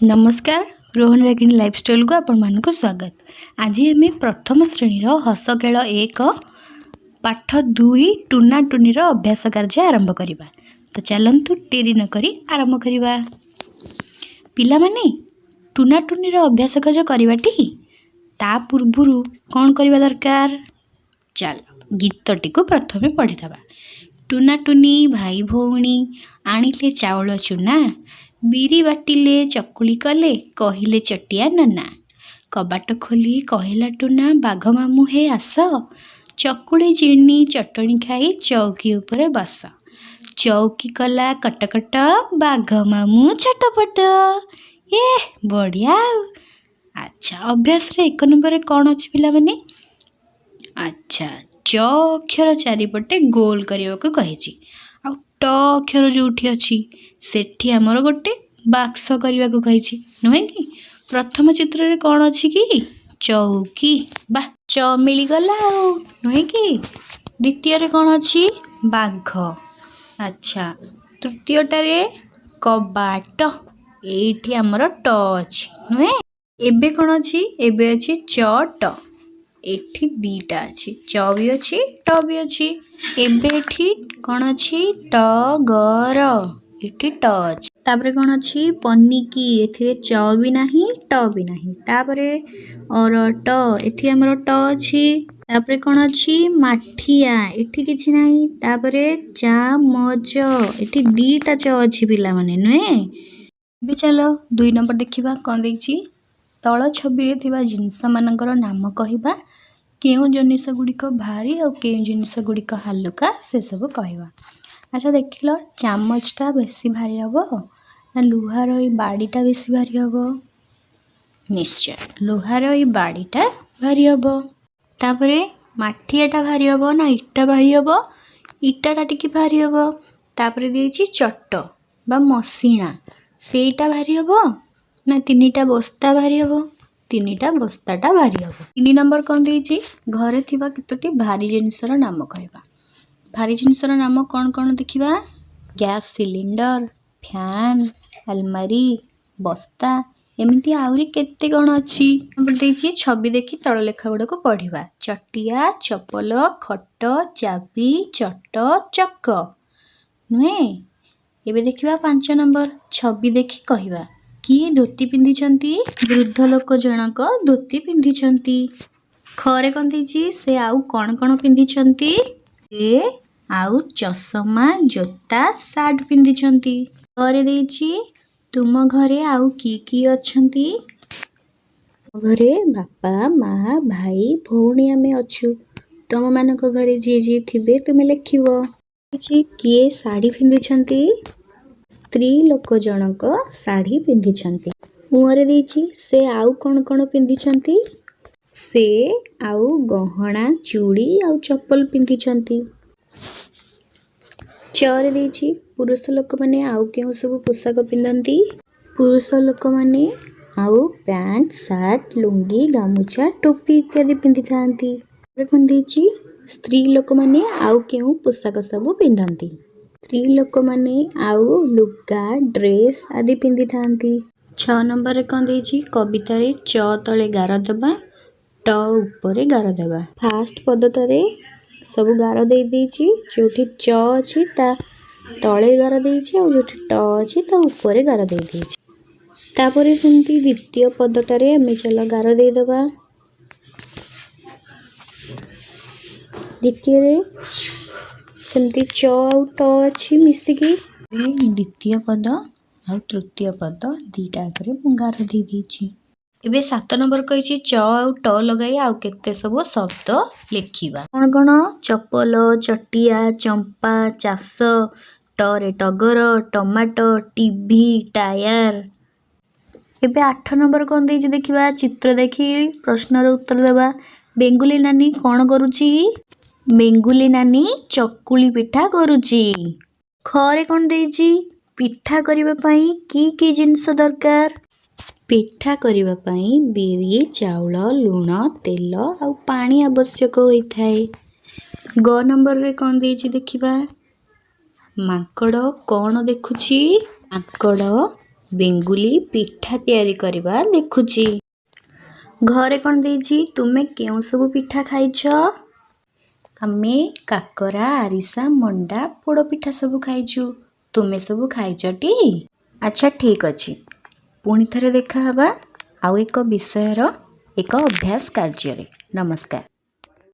नमस्कार रोहन रागिणी लाइफस्टाइल को आपण मानक स्वागत। आज आम प्रथम श्रेणी हस खेल 1 पाठ 2 टूना टूनी अभ्यास कार्य आरंभ करवा। तो चलतु डेरी नक आरंभ करवा। पिला माने टूना टूनी अभ्यास कार्य करवाटी ता पूर्व कौन करवा दरकार। चल गीतटी को प्रथमे पढ़ीदबा। टूना टूनी भाई भौणी आनिले चाउल चूना, बिरी बाटिले चकुली कले कहिले चटिया नना। कबाट खोली कहला टूना बाघ मामू हे आस, चकुली चिनी चटणी खाई चौकी उपरे बस। चौकी कला कटकट बाघ मामू छटपट। ये बढ़िया। अच्छा अभ्यास रे 1 नंबर कौन अच्छी पिला माने। अच्छा च अक्षर चारिपटे गोल करने को कही। आ ट अक्षर जो अच्छी सेठी आमर गोटे बाक्स करने को कही नुहे कि। प्रथम चित्र रे कौन अच्छी कि चौकी बा च मिलगला नुहे कि। द्वितीय रे कौन अच्छी बाघ। अच्छा तृतीय टारे कबाट एठी आमर ट अच्छी नुहे। एबे कौन अच्छी एबे अच्छी च एठी दीटा अच्छी च भी अच्छी ट भी अच्छी। एबे एठी कौन अच्छी ट गर एठी ट अच्छी। तापरे कौन अच्छी पनिकी एथिरे च भी नाही ट भी नाही। तापरे और ट एठी हमर ट अच्छी। तापरे कौन अच्छी माठिया एठी किछि नाही। तापरे चामच एठी दीटा च अच्छी पिला माने नुहे। बे चलो 2 नंबर देखिबा कोन देखछि। तल छवि रे थिबा जिनस मानकर नाम कहिबा। केउ जिनिस गुड़िक भारी और केउ जिनिस गुड़िक हालुका से सब कहवा। अच्छा देखिल चामचटा बेसी भारी हम ना लुहार ये बाड़ीटा बेसी भारी हम। निश्चय लुहार ये बाड़ीटा भारी हम। तापरे माठियाटा भारी हम ना इटा भारी हम। इटाटा टिके भारी हम। तापरे देछि चट बा मसीना सेटा भारी हम ना 3टा बस्ता भारी हम। 3टा बस्ताटा भारी हम। 3 नंबर कौन देछि घरे थिबा केतोटी भारी जिनिसर नाम कहबा। भारी जिनिसर नाम कौन कौन देखिबा। गैस सिलिंडर, फैन, अलमारी, बस्ता एमिति आउरी केते कौन अच्छी नंबर देछि। छवि देखि तळ लेखा गुडा को पढ़िबा। चटिया, चपल, खट, चाबी, चट, चक नुहे। एबे देखिबा 5 नंबर छवि देखि कहिबा। किए धोती पिंधिछंती वृद्ध लोक जनक धोती पिंधिछंती। खरे कौन देछि से आउ कौन कौन पिंधिछंती। से आउ चश्मा जोता सार्ट पिंधिछंती। घरे देछि तुम घरे आउ की अछंती। घरे बापा माँ भाई भौणी आमे अछु। तुम मानक घरे जे थिबे तुमे लेखिबो। किए साड़ी पिंधिछंती। स्त्री लोक जनक साड़ी पिंधिछंती। मुहरे देछि से आउ कौन कौन पिंधिछंती। से आउ गहना चूड़ी आउ चप्पल पिंधिछंती। चरे देछि पुरुष लोक माने आउ केउ सब पोशाक पिंधंती। पुरुष लोक माने आउ पैंट शर्ट लुंगी गामुछा टोपी इत्यादि पिंधि थांती। कौन देछि स्त्री लोक माने आउ केउ पोशाक सब पिंधंती। स्त्री लोक माने आउ लुगा ड्रेस आदि पिंधि थांती। 6 नंबर रे कौन देछि कविता रे च तळे गार देबा ट ऊपर गार देबा। फास्ट पदतरे सब गार दे देछि। जोठी च अछि ता तळे गार देछि और जोठी ट अछि ता ऊपर गार दे देछि। तापरे सेंती द्वितीय पदटारे हमें चलो गार दे देबा। द्वितीय रे सेमती च आउ ट अछि मिसिकी। द्वितीय पद आ तृतीय पद दीटा करे गार दे देछि। एबे 7 नंबर कहिछि च आउ ट लगाई आउ केते सब शब्द लेखिबा। कौन कौन चपल चटिया चंपा चाष टरे टगर टमाटो टीवी टायर। एबे 8 नंबर कौन देछि देखिबा। चित्र देखि प्रश्नर उत्तर देबा। बेंगुली नानी कौन करूछि। बेंगुली नानी चकुली पिठा करूछि। खरे कौन देछि पिठा करिबा पई की जिनिस दरकार। पिठा करिबा पई बिरी चाउल लूण तेल आउ पानी आवश्यक होइथाय। ग नंबर रे कौन देछि देखिबा। माकड़ कौन देखुछि। माकड़ बेंगुली पिठा तैयारी करवा देखुची। घरे कौन देजी तुमे क्यों सब पिठा खाइछ? आमे काकरा आरिसा मंडा पोड़ पिठा सब खाइछु। तुमे सब खाइछटी? अच्छा ठीक अछि, पुणी थरे देखा हबा आउ एक विषयर एक अभ्यास कार्य रे। नमस्कार।